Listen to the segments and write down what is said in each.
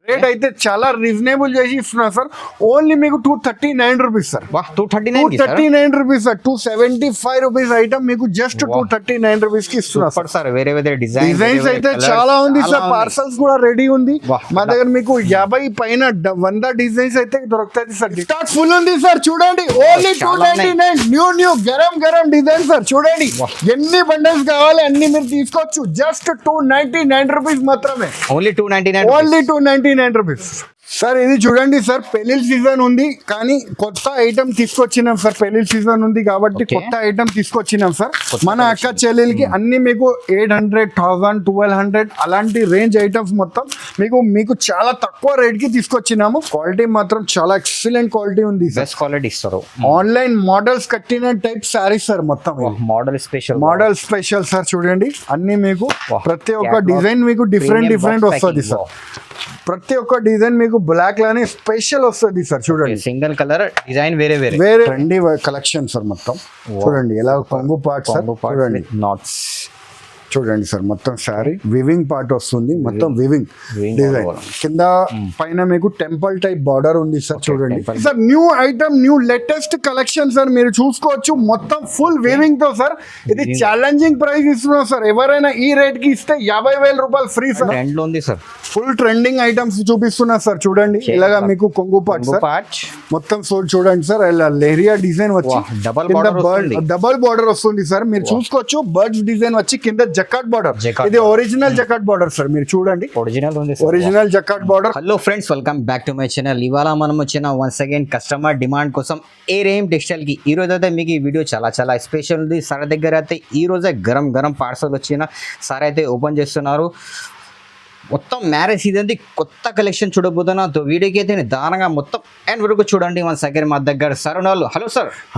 Rate అయితే చాలా reasonable చేసి ఇస్తున్నారు సార్. ఓన్లీ మీకు 239 rupees sir. 239 rupees sir. 275 rupees item మీకు జస్ట్ 239 రూపీస్ కి ఇస్తున్నారు సార్. వేరే వేరే డిజైన్స్ అయితే చాలా ఉంది సార్. పార్సల్స్ కూడా రెడీ ఉంది మా దగ్గర. మీకు 50 పైన 100 డిజైన్స్ అయితే దొరుకుతాయి సార్. స్టాక్ ఫుల్ ఉంది సార్. చూడండి only 299 new garam design sir. చూడండి ఎన్ని బండల్స్ కావాలి అన్ని మీరు తీసుకోవచ్చు. జస్ట్ 299 రూపీస్ మాత్రమే. Only 299 rupees sir. ఇది చూడండి సార్, పెళ్లిళ్ళ సీజన్ ఉంది కానీ కొత్త ఐటమ్ తీసుకొచ్చినాం సార్. పెళ్లిళ్ళ సీజన్ ఉంది కాబట్టి కొత్త ఐటమ్ తీసుకొచ్చినాం సార్. మన అక్క చెల్లెలకి అన్ని మీకు 800, 1000, 1200 అలాంటి రేంజ్ ఐటమ్స్ మొత్తం మీకు చాలా తక్కువ రేట్ కి తీసుకొచ్చినాము. క్వాలిటీ మాత్రం చాలా ఎక్సలెంట్ క్వాలిటీ ఉంది. బెస్ట్ క్వాలిటీ ఇస్తారు. ఆన్లైన్ మోడల్స్ కట్టిన టైప్ సారీస్ సార్. మొత్తం మోడల్ స్పెషల్ సార్. చూడండి అన్ని మీకు ప్రతి ఒక్క డిజైన్ మీకు డిఫరెంట్ వస్తుంది సార్. ప్రతి ఒక్క డిజైన్ మీకు బ్లాక్ లానే స్పెషల్ వస్తుంది సార్. చూడండి సింగిల్ కలర్ డిజైన్ వేరే ట్రెండీ కలెక్షన్ సార్. మొత్తం చూడండి ఎలా కొంగు పార్ట్ సార్. చూడండి నాట్స్ చూడండి సార్. మొత్తం శారీ వివింగ్ పార్ట్ వస్తుంది. మొత్తం వివింగ్ డిజైన్ కింద పైన మీకు టెంపుల్ టైప్ బార్డర్ ఉంది సార్. చూడండి sir new item new latest collection sir. మీరు చూసుకోవచ్చు మొత్తం ఫుల్ వివింగ్ తో సార్. ఇది ఛాలెంజింగ్ ప్రైస్ ఇస్తున్నాం సార్. ఎవరైనా ఈ రేట్ కి ఇస్తే 50,000 రూపాయలు ఫ్రీ సార్. ఉంది సార్. ఫుల్ ట్రెండింగ్ ఐటమ్స్ చూపిస్తున్నా సార్. చూడండి ఇలాగా మీకు కొంగు పార్ట్ మొత్తం చూడండి సార్. లెహరియా డిజైన్ వచ్చి డబల్ బార్డర్ వస్తుంది సార్. మీరు చూసుకోవచ్చు బర్డ్స్ డిజైన్ వచ్చి కింద జకాట్ బార్డర్. ఇది ఒరిజినల్ జకాట్ బార్డర్ సార్. మీరు చూడండి original jacquard border. Hello friends, welcome back to my channel. ఇవాళ మనం వచ్చిన వన్స్ అగైన్ కస్టమర్ డిమాండ్ కోసం ఏరేం టెక్స్టైల్ కి. ఈ రోజు అయితే మీకు ఈ వీడియో చాలా స్పెషల్ ఉంది. సార్ దగ్గర అయితే ఈ రోజే గరం పార్సల్ వచ్చిన సార్ అయితే ఓపెన్ చేస్తున్నారు. మొత్తం మ్యారేజ్ సీజన్ది కొత్త కలెక్షన్ చూడబోతున్నా. వీడియోకి అయితే దారుణంగా మొత్తం ఎండ్ వరకు చూడండి. వన్ సెకండ్ మా దగ్గర సార్ ఉన్నారు.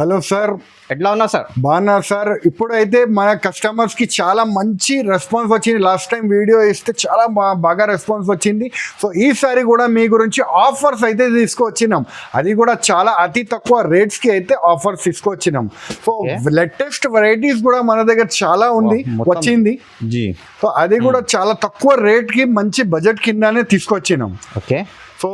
హలో సార్ ఎట్లా ఉన్నా సార్? బాగున్నారు సార్. ఇప్పుడైతే మన కస్టమర్స్ కి చాలా మంచి రెస్పాన్స్ వచ్చింది. లాస్ట్ టైం వీడియో ఇస్తే చాలా బాగా రెస్పాన్స్ వచ్చింది. సో ఈసారి కూడా మీ గురించి ఆఫర్స్ అయితే తీసుకొచ్చినాం. అది కూడా చాలా అతి తక్కువ రేట్స్ కి అయితే ఆఫర్స్ తీసుకొచ్చినాం. సో లేటెస్ట్ వెరైటీస్ కూడా మన దగ్గర చాలా వచ్చింది. సో అది కూడా చాలా తక్కువ రేట్ కి మంచి బడ్జెట్ కిందనే తీసుకొచ్చినాం. ఓకే, సో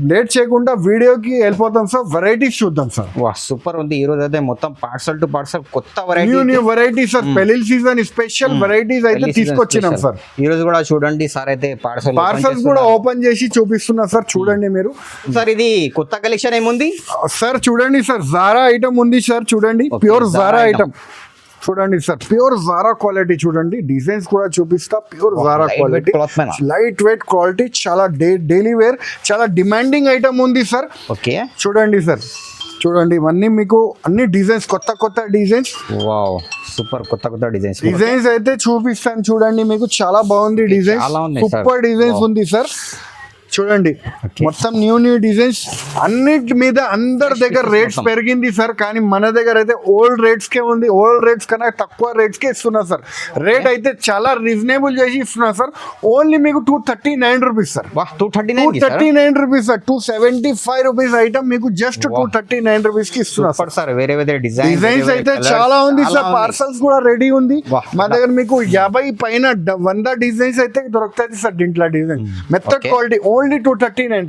లేట్ చేయకుండా వీడియోకి వెళ్ళిపోతాం సార్. వెరైటీస్ చూద్దాం సార్. సూపర్ ఉంది. ఈ రోజు అయితే మొత్తం పార్సల్ టు పార్సల్ కొత్త న్యూ వెరైటీస్ సార్. పెళ్లి సీజన్ స్పెషల్ వెరైటీస్ అయితే తీసుకొచ్చినాం సార్. ఈ రోజు కూడా చూడండి సార్ అయితే పార్సల్స్ కూడా ఓపెన్ చేసి చూపిస్తున్నా సార్. చూడండి మీరు సార్. ఇది కొత్త కలెక్షన్ ఏముంది సార్? చూడండి సార్, జారా ఐటమ్ ఉంది సార్. చూడండి ప్యూర్ జారా ఐటమ్. చూడండి సార్, ప్యూర్ జారా క్వాలిటీ. చూడండి డిజైన్స్ కూడా చూపిస్తా. Pure Zara quality, light weight quality, చాలా డైలీ వేర్, చాలా డిమాండింగ్ ఐటమ్ ఉంది సార్. ఓకే, చూడండి సార్. చూడండి ఇవన్నీ మీకు అన్ని డిజైన్స్ కొత్త డిజైన్స్. Wow, super. కొత్త డిజైన్స్ అయితే చూపిస్తాను. చూడండి మీకు చాలా బాగుంది డిజైన్. సూపర్ డిజైన్స్ ఉంది సార్. చూడంండి మొత్తం న్యూ డిజైన్స్. అన్నిటి మీద అందరి దగ్గర రేట్స్ పెరిగింది సార్. కానీ మన దగ్గర అయితే ఓల్డ్ రేట్స్ కే ఉంది. ఓల్డ్ రేట్స్ కన్నా తక్కువ రేట్స్ కే ఇస్తున్నా సార్. రేట్ అయితే చాలా రీజనబుల్ చేసి ఇస్తున్నా సార్. ఓన్లీ మీకు 239 rupees sir. 239 rupees sir. 275 rupees item మీకు జస్ట్ 239 రూపీస్ కి ఇస్తున్నా సార్. వేరే వేరే డిజైన్స్ అయితే చాలా ఉంది సార్. పార్సల్స్ కూడా రెడీ ఉంది మా దగ్గర. మీకు 50 పైన 100 డిజైన్స్ అయితే దొరుకుతాయి సార్. దీంట్లో design method quality only 239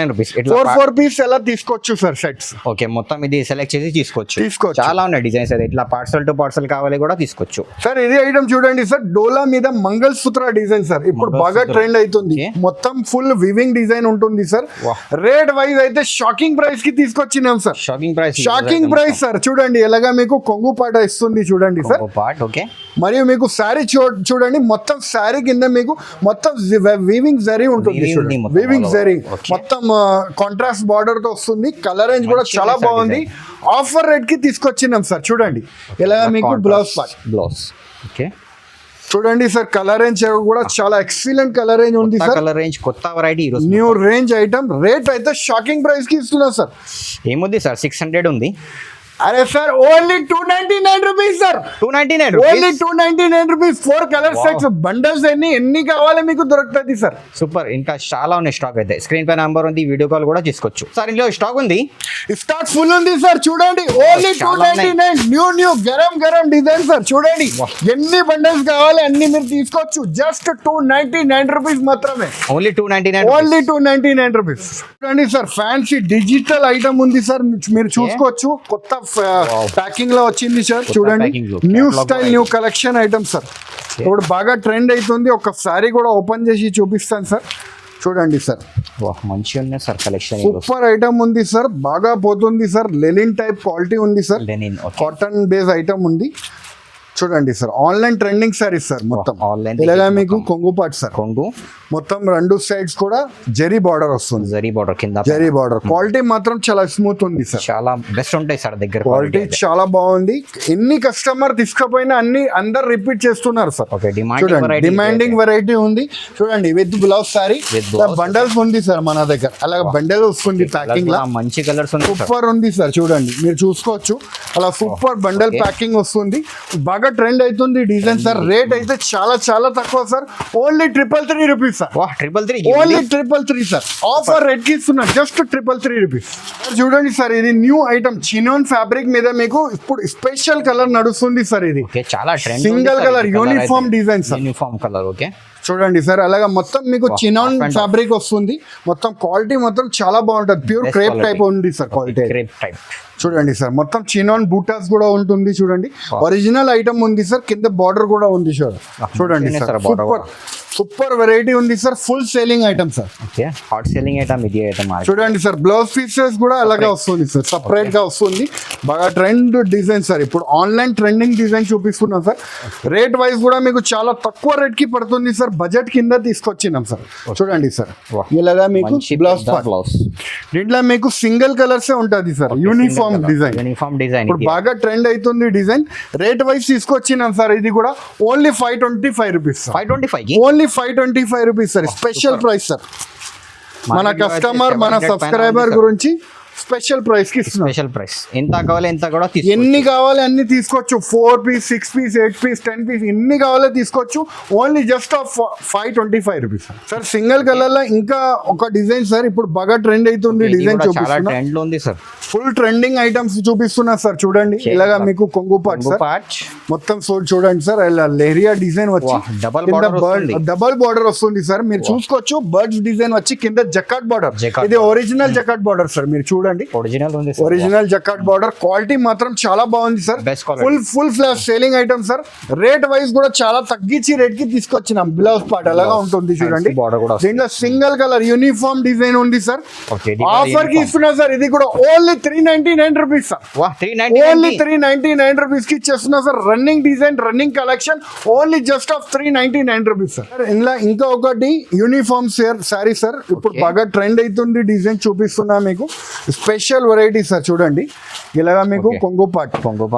rupees. 4 piece ఎలా తీసుకోవచ్చు సార్ సెట్స్. ఓకే, మొత్తం ఇది సెలెక్ట్ చేసి తీసుకోవచ్చు. చాలా ఉన్నాయి డిజైన్స్. అయితే ఇట్లా పార్సల్ టు పార్సల్ కావాలి కూడా తీసుకోవచ్చు సార్. ఇది ఐటమ్ చూడండి సార్. డోలా మీద మంగళ సూత్ర డిజైన్ సార్. ఇప్పుడు బాగా ట్రెండ్ అవుతుంది. మొత్తం ఫుల్ వివింగ్ డిజైన్ ఉంటుంది సార్. రేట్ వైజ్ అయితే షాకింగ్ ప్రైస్ కి తీసుకొచ్చినాం సార్. Shocking price sir. చూడండి ఎలాగా మీకు కొంగు పాట ఇస్తుంది. చూడండి సార్. ఓకే, మరియు మీకు శారీ చూడండి. మొత్తం శారీ కింద మీకు మొత్తం వివింగ్ జరీ ఉంటుంది. వివింగ్ జరీ మొత్తం కాంట్రాస్ట్ బార్డర్ తో వస్తుంది. కలర్ రేంజ్ కూడా చాలా బాగుంది. ఆఫర్ రేట్ కి తీసుకొచ్చినాం సార్. చూడండి ఇలా మీకు బ్లౌజ్. ఓకే, చూడండి సార్. కలర్ రేంజ్ కూడా చాలా ఎక్సలెంట్ కలర్ రేంజ్ ఉంది సార్. కలర్ రేంజ్ కొత్త variety, new range item. Rate అయితే షాకింగ్ ప్రైస్ కి ఇస్తున్నా సార్. ఏముంది సార్? 600 ఉంది. అరే sir only 299 rupees sir, 299 only 299 rupees. 4 colour sets, bundles ఎన్ని కావాలి మీకు దొరుకుతుంది సార్. సూపర్. ఇంకా చాలా ఉన్నాయి స్టాక్ అయితే. స్క్రీన్ పై నంబర్ ఉంది, వీడియో కాల్ కూడా తీసుకోవచ్చు సార్. ఇందులో స్టాక్ ఉంది, స్టాక్ ఫుల్ ఉంది సార్. చూడండి only 299. New garam design sir. చూడండి ఎన్ని బండల్స్ కావాలి అన్ని మీరు తీసుకోవచ్చు. జస్ట్ 299 రూపీస్ మాత్రమే. Only 299, only 299 rupees. చూడండి సార్ ఫ్యాన్సీ డిజిటల్ ఐటమ్ ఉంది సార్, మీరు చూసుకోవచ్చు. కొత్త ప్యాకింగ్ లో వచ్చింది సార్. చూడండి packing లో. New Catalog style new collection item sir. ఇప్పుడు బాగా ట్రెండ్ అవుతుంది. ఒకసారి కూడా ఓపెన్ చేసి చూపిస్తాను సార్. చూడండి సార్ మంచిగా ఉన్నాయి సార్ కలెక్షన్. సూపర్ ఐటమ్ ఉంది సార్, బాగా పోతుంది సార్. లెనిన్ టైప్ క్వాలిటీ ఉంది sir, linen cotton base item ఉంది. చూడండి sir online trending saris sir. మొత్తం ఆన్లైన్ ఇలాగా మీకు కొంగు పాటు సార్. కొంగు మొత్తం రెండు సైడ్స్ కూడా జరీ బార్డర్ వస్తుంది. జరీ బార్డర్ కింద జరీ బార్డర్ క్వాలిటీ మాత్రం చాలా స్మూత్ ఉంది సార్. చాలా బెస్ట్ ఉంటాయి సార్ దగ్గర. క్వాలిటీ చాలా బాగుంది. ఎన్ని కస్టమర్ తీసుకపోయినా అందరు రిపీట్ చేస్తున్నారు సార్. ఓకే, చూడండి డిమాండింగ్ వెరైటీ ఉంది. చూడండి విత్ బ్లౌజ్ సారీ బండల్స్ ఉంది సార్ మన దగ్గర. అలాగే బండల్ వస్తుంది ప్యాకింగ్ లా. మంచి కలర్స్ సూపర్ ఉంది సార్. చూడండి మీరు చూసుకోవచ్చు. అలా సూపర్ బండల్ ప్యాకింగ్ వస్తుంది. బాగా ట్రెండ్ అవుతుంది డిజైన్ సార్. రేట్ అయితే చాలా తక్కువ sir. Only 333 rupees sir. 333, only 333 sir. Offer rate కి ఇస్తున్నా జస్ట్ 333 రూపీస్. చూడండి సార్ ఇది న్యూ ఐటమ్ చినాన్ ఫ్యాబ్రిక్ మీద మీకు ఇప్పుడు స్పెషల్ కలర్ నడుస్తుంది సార్. ఇది చాలా trend. Single colour uniform design sir. Uniform colour. Okay చూడండి సార్ అలాగా మొత్తం మీకు చినాన్ ఫ్యాబ్రిక్ వస్తుంది. మొత్తం క్వాలిటీ మొత్తం చాలా బాగుంటుంది. ప్యూర్ క్రేప్ టైప్ ఉంది సార్ క్వాలిటీ. Crepe type. చూడండి సార్ మొత్తం చినాన్ బూటాస్ కూడా ఉంటుంది. చూడండి ఒరిజినల్ ఐటమ్ ఉంది సార్. కింద బార్డర్ కూడా ఉంది సార్. చూడండి సార్ సూపర్ వెరైటీ ఉంది sir. Full selling item sir. Okay hot selling item ఇది ఐటమ్. చూడండి సార్ బ్లౌజ్ పీసెస్ కూడా అలాగే వస్తుంది సార్. సపరేట్ గా వస్తుంది. బాగా ట్రెండ్ డిజైన్ సార్. ఇప్పుడు ఆన్లైన్ ట్రెండింగ్ డిజైన్ చూపిస్తున్నాం సార్. రేట్ వైజ్ కూడా మీకు చాలా తక్కువ రేట్ కి పడుతుంది సార్. బడ్జెట్ కింద తీసుకొచ్చినాం సార్. చూడండి సార్ ఇలాగా మీకు బ్లౌజ్ దీంట్లో మీకు సింగిల్ కలర్స్ ఉంటుంది sir. Uniform design. Uniform design ఇప్పుడు బాగా ట్రెండ్ అవుతుంది డిజైన్. రేట్ వైజ్ తీసుకొచ్చినాం సార్. ఇది కూడా only 525 rupees. 525 only 525 rupees sir. Special price sir. మన కస్టమర్ మన సబ్స్క్రైబర్ గురించి స్పెషల్ ప్రైస్ కి ఇస్తున్నాం. Special price. ఎంత కావాలి ఎంత కూడా ఎన్ని కావాలి అన్ని తీసుకోవచ్చు. 4 పీస్ 6 పీస్ 8 పీస్ 10 పీస్ ఎన్ని కావాలో తీసుకోవచ్చు. Only just 525 rupees sir. Single colour లో ఇంకా ఒక డిజైన్ సార్. ఇప్పుడు బాగా ట్రెండ్ అవుతుంది డిజైన్ చూపిస్తున్నా. ట్రెండ్ లో ఉంది సార్. ఫుల్ ట్రెండింగ్ ఐటమ్స్ చూపిస్తున్నా సార్. చూడండి ఇలాగా మీకు కొంగు పాట్ సార్. మొత్తం చూడండి సార్ ఇలా లెహరియా డిజైన్ వచ్చి డబల్ బార్డర్ వస్తుంది సార్. మీరు చూసుకోవచ్చు బర్డ్స్ డిజైన్ వచ్చి కింద జకాట్ బార్డర్. ఇది ఒరిజినల్ జకాట్ బార్డర్ సార్. మీరు చూడండి ఒరిజినల్ జకాట్ బార్డర్. క్వాలిటీ మాత్రం చాలా బాగుంది sir. Full flash selling item sir. Rate wise కూడా చాలా తగ్గించి రేట్ కి తీసుకొచ్చినాం. బ్లౌజ్ పార్ట్ అలాగా ఉంటుంది చూడండి. దీంట్లో సింగిల్ కలర్ యూనిఫామ్ డిజైన్ ఉంది సార్. ఆఫర్ కి ఇస్తున్నా సార్. ఇది కూడా only 399 rupees sir. Only 399 rupees కి ఇచ్చేస్తున్నా sir. Running design running collection only just of 399 rupees sir. ఇందులో ఇంకా ఒకటి యూనిఫామ్ సారీ సార్. ఇప్పుడు బాగా ట్రెండ్ అవుతుంది డిజైన్ చూపిస్తున్నా మీకు. Special variety sir. చూడండి ఇలాగా మీకు కొంగు పాట్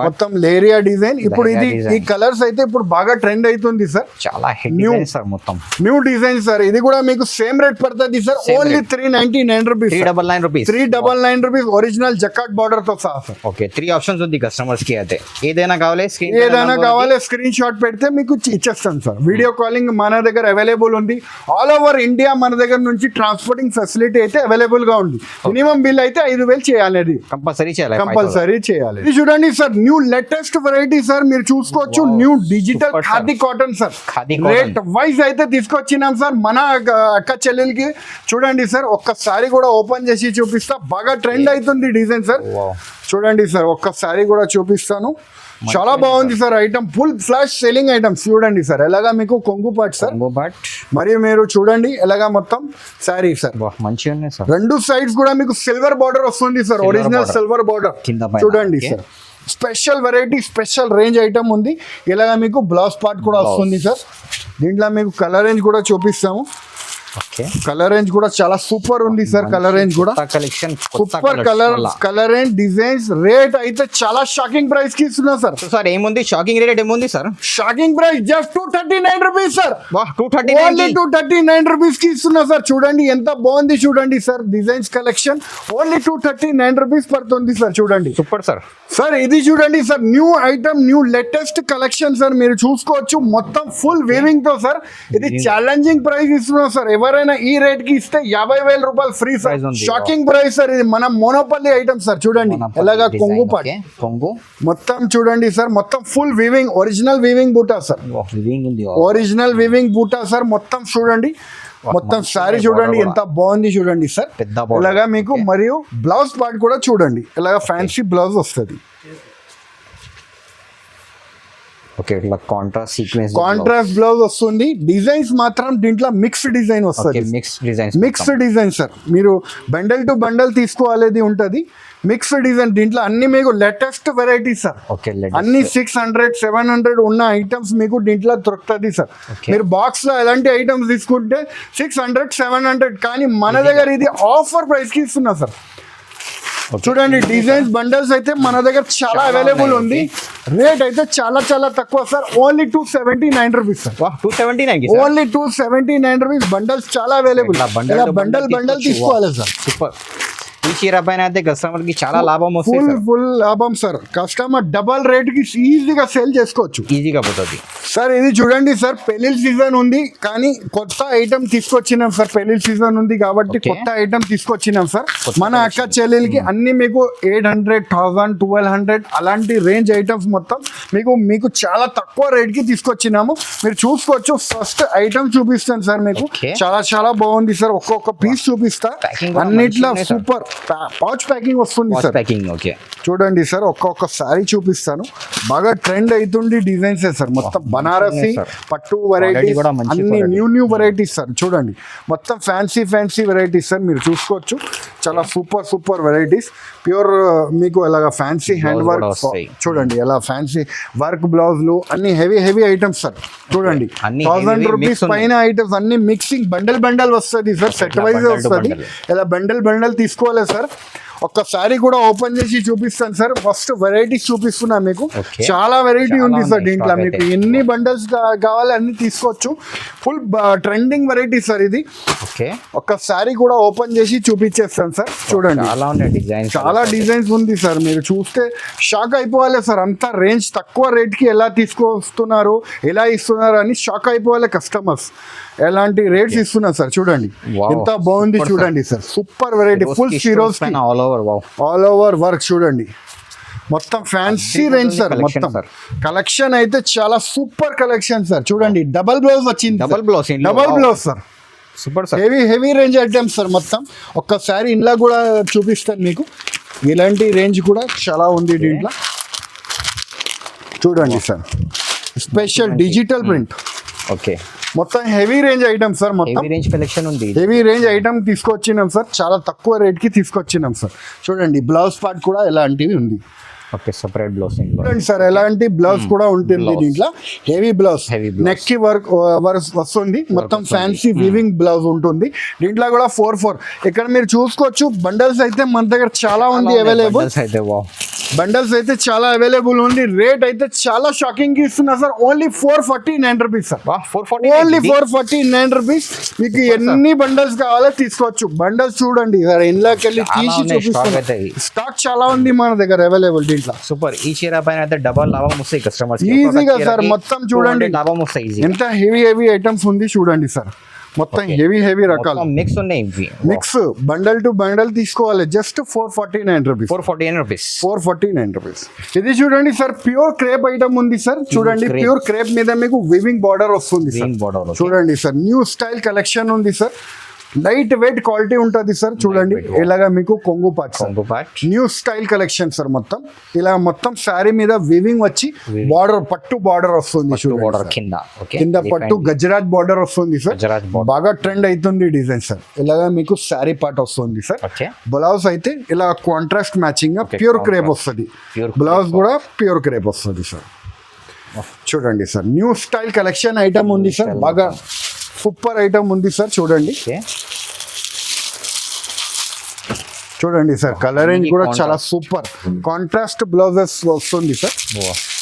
మొత్తం లేరియా డిజైన్. ఇప్పుడు ఇది ఈ కలర్స్ అయితే ఇప్పుడు బాగా ట్రెండ్ అవుతుంది సార్. చాలా న్యూ సార్. మొత్తం న్యూ డిజైన్ సార్. ఇది కూడా మీకు సేమ్ రేట్ పడుతుంది sir. Only 399 rupees. 399 rupees original jacquard border తో సహా సార్. ఓకే 3 ఆప్షన్స్ ఉంది కస్టమర్స్ కి. అయితే ఏదైనా కావాలి స్క్రీన్ షాట్ పెడితే మీకు ఇచ్చేస్తాను సార్. వీడియో కాలింగ్ మన దగ్గర అవైలబుల్ ఉంది. ఆల్ ఓవర్ ఇండియా మన దగ్గర నుంచి ట్రాన్స్పోర్టింగ్ ఫెసిలిటీ అయితే అవైలబుల్ గా ఉంది. మినిమం బిల్ అయితే 5,000 చేయాలి. కంపల్సరీ చేయాలి. ఇది చూడండి sir new latest variety sir. మీరు చూసుకోవచ్చు new digital khadi cotton sir. Rate wise అయితే తీసుకొచ్చినాం సార్ మన అక్క చెల్లెలకి. చూడండి సార్ ఒక్కసారి కూడా ఓపెన్ చేసి చూపిస్తా. బాగా ట్రెండ్ అవుతుంది డిజైన్ సార్. చూడండి సార్ ఒక్కసారి కూడా చూపిస్తాను. చాలా బాగుంది sir item. Full flash selling items. చూడండి సార్ ఎలాగా మీకు కొంగు పాట్ సార్. మరియు మీరు చూడండి ఎలాగా మొత్తం సారీ సార్. మంచిగా ఉన్నాయి సార్. రెండు సైడ్స్ కూడా మీకు సిల్వర్ బార్డర్ వస్తుంది సార్. Original silver border. చూడండి sir special variety special range item ఉంది. ఇలాగా మీకు బ్లౌజ్ పార్ట్ కూడా వస్తుంది సార్. దీంట్లో మీకు కలర్ రేంజ్ కూడా చూపిస్తాము. ఓకే కలర్ రేంజ్ కూడా చాలా సూపర్ ఉంది సార్. కలర్ రేంజ్ కూడా collection super colour range designs. Rate అయితే చాలా షాకింగ్ ప్రైస్ కి ఇస్తున్నా సార్. సార్ ఏముంది షాకింగ్ రేట్ ఏముంది sir? Shocking price just 239 rupees sir. వాహ్ 239 ఓన్లీ 239 రూపీస్ కి ఇస్తున్నా సార్. చూడండి ఎంత బాగుంది చూడండి sir. Designs collection only 239 rupees పడుతుంది సార్. చూడండి సూపర్ సార్. సార్ ఇది చూడండి sir, new item, new latest collection sir. మీరు చూసుకోవచ్చు మొత్తం ఫుల్ వీవింగ్ తో సార్. ఇది ఛాలెంజింగ్ ప్రైస్ ఇస్తున్నాం సార్. ఎవరైనా ఈ రేట్ కి ఇస్తే 50,000 రూపాయలు free sir. Shocking price sir. ఇది మన మోనోపల్లి ఐటమ్ సార్. చూడండి ఎలాగా కొంగు పాట్ కొంగు మొత్తం చూడండి సార్. మొత్తం ఫుల్ వీవింగ్, ఒరిజినల్ వీవింగ్ బూటా సార్. ఒరిజినల్ వీవింగ్ బూటా సార్. మొత్తం చూడండి, మొత్తం సారీ చూడండి ఎంత బాగుంది చూడండి సార్. ఇలాగా మీకు మరియు బ్లౌజ్ పార్ట్ కూడా చూడండి, ఇలాగా ఫ్యాన్సీ బ్లౌజ్ వస్తుంది. ఓకే ఇట్లా కాంట్రాస్ట్ బ్లౌజ్ వస్తుంది. డిజైన్స్ మాత్రం దీంట్లో మిక్స్డ్ డిజైన్ వస్తుంది. Mixed design sir. మీరు బండల్ టు బండల్ తీసుకోవాలేది ఉంటుంది. మిక్స్డ్ డిజైన్ దీంట్లో అన్ని మీకు లేటెస్ట్ వెరైటీస్ సార్. అన్ని 600, 700 ఉన్న ఐటమ్స్ మీకు దీంట్లో దొరుకుతుంది సార్. మీరు బాక్స్ లో ఎలాంటి ఐటమ్స్ తీసుకుంటే 600, 700, కానీ మన దగ్గర ఇది ఆఫర్ ప్రైస్ కి ఇస్తున్నా సార్. చూడండి డిజైన్స్ బండల్స్ అయితే మన దగ్గర చాలా అవైలబుల్ ఉంది. రేట్ అయితే చాలా చాలా తక్కువ sir. Only 279 rupees sir. 279 only 279 rupees. Bundles చాలా అవైలబుల్. బండల్ తీసుకోవాలి సార్. సూపర్. ఈ చీర పైన అయితే కస్టమర్ కి చాలా లాభం వస్తుంది. ఫుల్ లాభం సార్. కస్టమర్ డబల్ రేట్ కి ఈజీగా సేల్ చేసుకోవచ్చు. ఈజీగా పోతుంది సార్. ఇది చూడండి సార్, పెళ్లిళ్ళ సీజన్ ఉంది కానీ కొత్త ఐటమ్ తీసుకొచ్చినాం సార్. పెళ్లిళ్ళ సీజన్ ఉంది కాబట్టి కొత్త ఐటమ్ తీసుకొచ్చినాం సార్. మన అక్క చెల్లెలకి అన్ని మీకు 800, 1000, 1200 అలాంటి రేంజ్ ఐటమ్స్ మొత్తం మీకు చాలా తక్కువ రేట్ కి తీసుకొచ్చినాము. మీరు చూసుకోవచ్చు. ఫస్ట్ ఐటమ్ చూపిస్తాను సార్ మీకు. చాలా చాలా బాగుంది సార్. ఒక్కొక్క పీస్ చూపిస్తా. అన్నిట్లో సూపర్ పౌచ్ ప్యాకింగ్ వస్తుంది సార్. ఓకే చూడండి సార్, ఒక్కొక్క సారీ చూపిస్తాను. బాగా ట్రెండ్ అవుతుంది డిజైన్స్ సార్. మొత్తం బనారసి పట్టు వెరైటీస్, అన్ని న్యూ వెరైటీస్ సార్. చూడండి మొత్తం ఫ్యాన్సీ వెరైటీస్ సార్. మీరు చూసుకోవచ్చు చాలా సూపర్ వెరైటీస్. ప్యూర్ మీకు ఎలాగా ఫ్యాన్సీ హ్యాండ్ వర్క్ చూడండి. ఎలా ఫ్యాన్సీ వర్క్ బ్లౌజ్లు అన్ని హెవీ ఐటమ్స్ సార్. చూడండి 1000 రూపీస్ పైన ఐటమ్స్ అన్ని మిక్సింగ్ బండల్ వస్తుంది సార్. సెట్ వైజ్ వస్తుంది. ఇలా బండల్ తీసుకోవాలి సార్. ఒక్కసారి కూడా ఓపెన్ చేసి చూపిస్తాను సార్. ఫస్ట్ వెరైటీస్ చూపిస్తున్నా మీకు. చాలా వెరైటీ ఉంది సార్ దీంట్లో. మీకు ఎన్ని బండల్స్ కావాలి అన్ని తీసుకోవచ్చు. ఫుల్ ట్రెండింగ్ వెరైటీ సార్ ఇది. ఒక్కసారి కూడా ఓపెన్ చేసి చూపించేస్తాను సార్. చూడండి చాలా డిజైన్స్ ఉంది సార్. మీరు చూస్తే షాక్ అయిపోవాలి సార్. అంత రేంజ్ తక్కువ రేట్ కి ఎలా తీసుకొస్తున్నారు, ఎలా ఇస్తున్నారు అని షాక్ అయిపోవాలి కస్టమర్స్. ఎలాంటి రేట్స్ ఇస్తున్నారు సార్. చూడండి ఎంత బాగుంది చూడండి sir. Super variety. Full heroes all over work చూడండి. మొత్తం ఫ్యాన్సీ రేంజ్ సార్. మొత్తం కలెక్షన్ అయితే చాలా సూపర్ కలెక్షన్ సార్. చూడండి డబల్ బ్లౌజ్ వచ్చింది. Double blouse sir. Super heavy range items sir. మొత్తం ఒక్కసారి ఇంట్లో కూడా చూపిస్తాను మీకు. ఇలాంటి రేంజ్ కూడా చాలా ఉంది దీంట్లో. చూడండి sir, special digital print. Okay మొత్తం హెవీ రేంజ్ ఐటమ్ సార్. మొత్తం కలెక్షన్ ఉంది. హెవీ రేంజ్ ఐటమ్ తీసుకొచ్చినాం సార్. చాలా తక్కువ రేట్ కి తీసుకొచ్చినాం సార్. చూడండి బ్లౌజ్ పార్ట్ కూడా ఎలాంటివి ఉంది. ఓకే సెపరేట్ బ్లౌజ్ చూడండి సార్. ఎలాంటి బ్లౌజ్ కూడా ఉంటుంది దీంట్లో. హెవీ బ్లౌజ్ నెక్ కి వర్క్ వస్తుంది. మొత్తం ఫ్యాన్సీ వీవింగ్ బ్లౌజ్ ఉంటుంది. దీంట్లో కూడా 4 ఇక్కడ మీరు చూసుకోవచ్చు. బండల్స్ అయితే మన దగ్గర చాలా ఉంది అవైలబుల్. బండల్స్ అయితే చాలా అవైలబుల్ ఉంది. రేట్ అయితే చాలా షాకింగ్ ఇస్తున్నా sir. Only 449 rupees sir. Only 449 rupees. మీకు ఎన్ని బండల్స్ కావాలో తీసుకోవచ్చు. బండల్స్ చూడండి సార్. ఇంట్లోకి వెళ్ళి తీసి చూపిస్తాను. స్టాక్ చాలా ఉంది మన దగ్గర అవైలబుల్ దీంట్లో. సూపర్. ఈ చీర పైన అయితే డబల్ లాభం వస్తాయి కస్టమర్స్ ఈజీగా సార్. మొత్తం చూడండి లాభం వస్తాయి. ఎంత హెవీ ఐటమ్స్ ఉంది చూడండి సార్. మొత్తం హెవీ రకాలు మిక్స్ ఉన్నాయి. మిక్స్ బండల్ టు బండల్ తీసుకోవాలి. Just 449 rupees. 449 రూపీస్. ఇది చూడండి సార్. ప్యూర్ క్రేప్ ఐటమ్ ఉంది సార్. చూడండి ప్యూర్ క్రేప్ మీద మీకు వివింగ్ బార్డర్ వస్తుంది. చూడండి సార్. న్యూ స్టైల్ కలెక్షన్ ఉంది సార్. లైట్ వెయిట్ క్వాలిటీ ఉంటుంది సార్. చూడండి ఇలాగా మీకు కొంగు పాట్ న్యూ స్టైల్ కలెక్షన్ సార్. మొత్తం ఇలా మొత్తం శారీ మీద వివింగ్ వచ్చి బార్డర్ పట్టు బార్డర్ వస్తుంది. కింద పట్టు గజరాజ్ బార్డర్ వస్తుంది సార్. బాగా ట్రెండ్ అవుతుంది డిజైన్ సార్. ఇలాగా మీకు శారీ పార్ట్ వస్తుంది సార్. బ్లౌజ్ అయితే ఇలా కాంట్రాస్ట్ మ్యాచింగ్ గా ప్యూర్ క్రేప్ వస్తుంది. బ్లౌజ్ కూడా ప్యూర్ క్రేప్ వస్తుంది సార్. చూడండి sir. New style collection item ఉంది సార్. బాగా సూపర్ ఐటమ్ ఉంది సార్ చూడండి. ఓకే చూడంండి సార్ కలర్ రేంజ్ కూడా చాలా సూపర్ కాంట్రాస్ట్ బ్లౌజెస్ వస్తుంది సార్.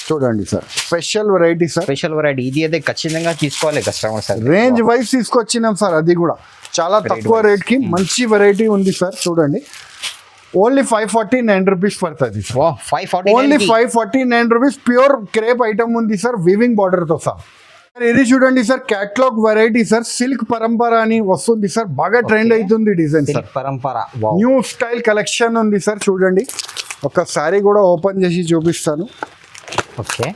చూడండి sir special variety sir, special variety ఇది అయితే ఖచ్చితంగా తీసుకోవాలి కస్టమర్ సార్. రేంజ్ వైజ్ తీసుకొచ్చినాం సార్, అది కూడా చాలా తక్కువ రేట్ కి మంచి వెరైటీ ఉంది సార్. చూడండి ఓన్లీ 549 రూపీస్ పడుతుంది sir. 540 only 549 rupees pure crepe item ఉంది సార్ వివింగ్ బార్డర్ తో సార్. ఇది చూడండి sir catalogue variety sir, silk పరంపర అని వస్తుంది సార్, బాగా ట్రెండ్ అవుతుంది డిజైన్ సార్. పరంపర న్యూ స్టైల్ కలెక్షన్ ఉంది సార్. చూడండి ఒక సారీ కూడా ఓపెన్ చేసి చూపిస్తాను. ఓకే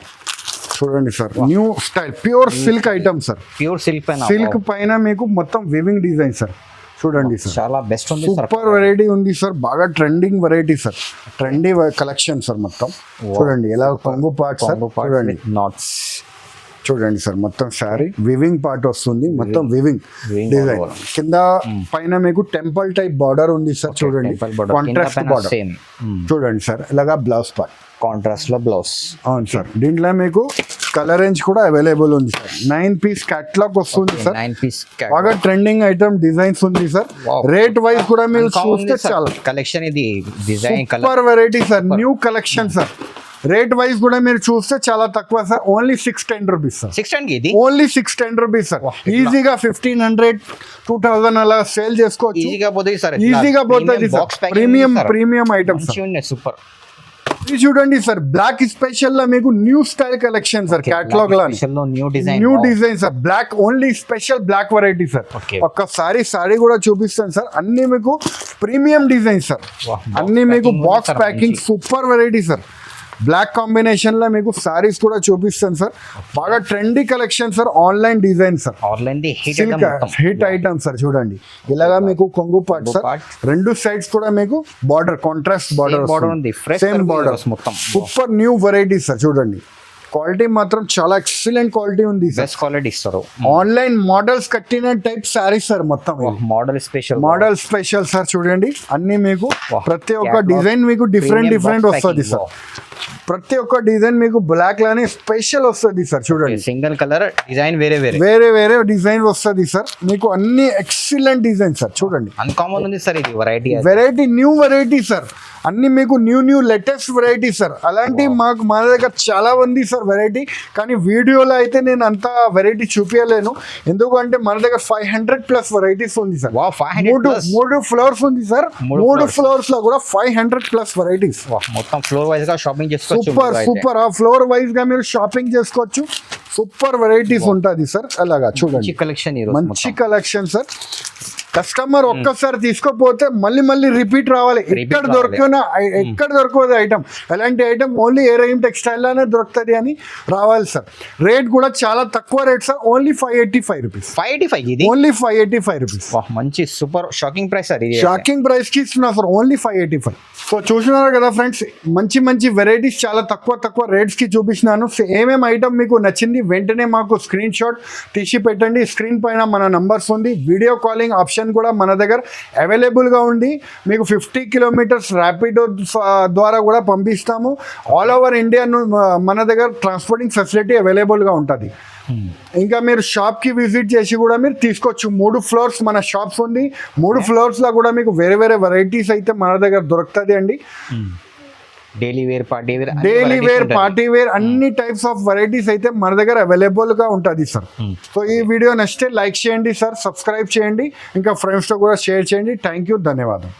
చూడండి sir new style pure silk item sir. Pure silk పైన సిల్క్ పైన మీకు మొత్తం వివింగ్ డిజైన్ సార్. చూడండి సార్ చాలా బెస్ట్ ఉంది, సూపర్ వెరైటీ ఉంది సార్, బాగా trending variety sir, trendy collection sir మొత్తం. చూడండి ఎలా కొంగు పార్ట్ సార్. చూడండి నాట్స్ చూడండి సార్ మొత్తం శారీ వివింగ్ పార్ట్ వస్తుంది, మొత్తం వివింగ్ డిజైన్. కింద పైన మీకు టెంపుల్ టైప్ బార్డర్ ఉంది సార్. చూడండి కాంట్రాస్ట్ బార్డర్. చూడండి సార్ ఇలాగా బ్లౌజ్ పార్ట్ కాంట్రాస్ట్ లో బ్లౌజ్. అవును సార్ దీంట్లో మీకు కలర్ రేంజ్ కూడా అవైలబుల్ ఉంది సార్. 9 పీస్ క్యాటలాగ్ వస్తుంది సార్, 9 పీస్ బాగా ట్రెండింగ్ ఐటమ్ డిజైన్స్ ఉంది సార్. రేట్ వైజ్ కూడా మీరు చూస్తే చాలా కలెక్షన్ ఇది design super variety sir, new collection sir. Rate wise కూడా మీరు చూస్తే చాలా తక్కువ సార్, ఓన్లీ 610 రూపీస్ సార్. 610 ఇది ఓన్లీ 610 రూపీస్ సార్. ఈజీగా 1500 2000 అలా సేల్ చేసుకోవచ్చు, ఈజీగా పోతుంది సార్, ఈజీగా పోతుంది సార్. Premium item super. ఇది చూడండి సార్ బ్లాక్ స్పెషల్ లో మీకు new style collection sir, catalogue లో new design sir. Black only special black variety sir. ఒక్కసారి సారీ కూడా చూపిస్తాను సార్, అన్ని మీకు ప్రీమియం డిజైన్ సార్, అన్ని మీకు box packing super variety sir. Black combination లో మీకు సారీస్ కూడా చూపిస్తాను సార్, బాగా trendy collection sir, online design sir, online hit item sir. చూడండి ఇలాగా మీకు కొంగు పార్ట్ సార్, రెండు సైడ్స్ కూడా మీకు బార్డర్ కాంట్రాస్ట్ బార్డర్ ఉంది, సేమ్ బార్డర్ మొత్తం. Super new variety sir. చూడండి క్వాలిటీ మాత్రం చాలా ఎక్సలెంట్ క్వాలిటీ ఉంది, బెస్ట్ క్వాలిటీ ఇస్తారు. ఆన్లైన్ మోడల్స్ కట్టిన టైప్ సారీస్ సార్ మొత్తం, మోడల్ స్పెషల్ సార్. చూడండి అన్ని మీకు ప్రతి ఒక్క డిజైన్ మీకు డిఫరెంట్ వస్తుంది సార్. ప్రతి ఒక్క డిజైన్ మీకు బ్లాక్ లానే స్పెషల్ వస్తుంది సార్. చూడండి సింగిల్ కలర్ డిజైన్ వేరే డిజైన్ వస్తుంది సార్, మీకు అన్ని ఎక్సలెంట్ డిజైన్ సార్. చూడండి అన్కామన్ ఉంది సార్, ఇది వెరైటీ న్యూ వెరైటీ సార్, అన్ని మీకు న్యూ లేటెస్ట్ వెరైటీ సార్. అలాంటి మన దగ్గర చాలా ఉంది సార్ వెరైటీ, కానీ వీడియోలో అయితే నేను అంత వెరైటీ చూపించలేను, ఎందుకంటే మన దగ్గర 500+ వెరైటీస్ ఉంది సార్. మూడు ఫ్లోర్స్ ఉంది సార్, మూడు ఫ్లోర్స్ లో కూడా 500+ వెరైటీస్. మొత్తం ఫ్లోర్ వైజ్ గా షాపింగ్ చేసుకోవచ్చు. సూపర్ ఆ ఫ్లోర్ వైజ్ గా మీరు షాపింగ్ చేసుకోవచ్చు, సూపర్ వెరైటీస్ ఉంటుంది సార్. అలాగా చూడండి మంచి కలెక్షన్ సార్. కస్టమర్ ఒక్కసారి తీసుకోపోతే మళ్ళీ రిపీట్ రావాలి. ఎక్కడ దొరకదు ఐటమ్, అలాంటి ఐటమ్ ఓన్లీ ఏరైమ్ టెక్స్టైల్ లోనే దొరుకుతుంది అని రావాలి సార్. రేట్ కూడా చాలా తక్కువ rate sir, only 585 rupees. Only 585 rupees. మంచి super shocking price sir, shocking price కి ఇస్తున్నా సార్, ఓన్లీ 585. సో చూసినారు కదా ఫ్రెండ్స్, మంచి వెరైటీస్ చాలా తక్కువ రేట్స్ కి చూపించినాను. ఏమేమి ఐటమ్ మీకు నచ్చింది వెంటనే మాకు స్క్రీన్ షాట్ తీసి పెట్టండి. స్క్రీన్ పైన మన నంబర్స్ ఉంది, వీడియో కాలింగ్ ఆప్షన్ కూడా మన దగ్గర అవైలబుల్గా ఉంది. మీకు 50 కిలోమీటర్స్ ర్యాపిడో ద్వారా కూడా పంపిస్తాము. ఆల్ ఓవర్ ఇండియా మన దగ్గర ట్రాన్స్పోర్టింగ్ ఫెసిలిటీ అవైలబుల్గా ఉంటుంది. ఇంకా మీరు షాప్కి విజిట్ చేసి కూడా మీరు తీసుకోవచ్చు. 3 ఫ్లోర్స్ మన షాప్స్ ఉంది, 3 ఫ్లోర్స్లో కూడా మీకు వేరే వెరైటీస్ అయితే మన దగ్గర దొరుకుతుంది అండి. డైలీ వేర్ పార్టీ వేర్ అన్ని టైప్స్ ఆఫ్ వెరైటీస్ అయితే మన దగ్గర అవైలబుల్ గా ఉంటుంది సార్. సో ఈ వీడియో నచ్చితే లైక్ చేయండి సార్, సబ్స్క్రైబ్ చేయండి, ఇంకా ఫ్రెండ్స్ తో కూడా షేర్ చేయండి. థ్యాంక్ యూ, ధన్యవాదం.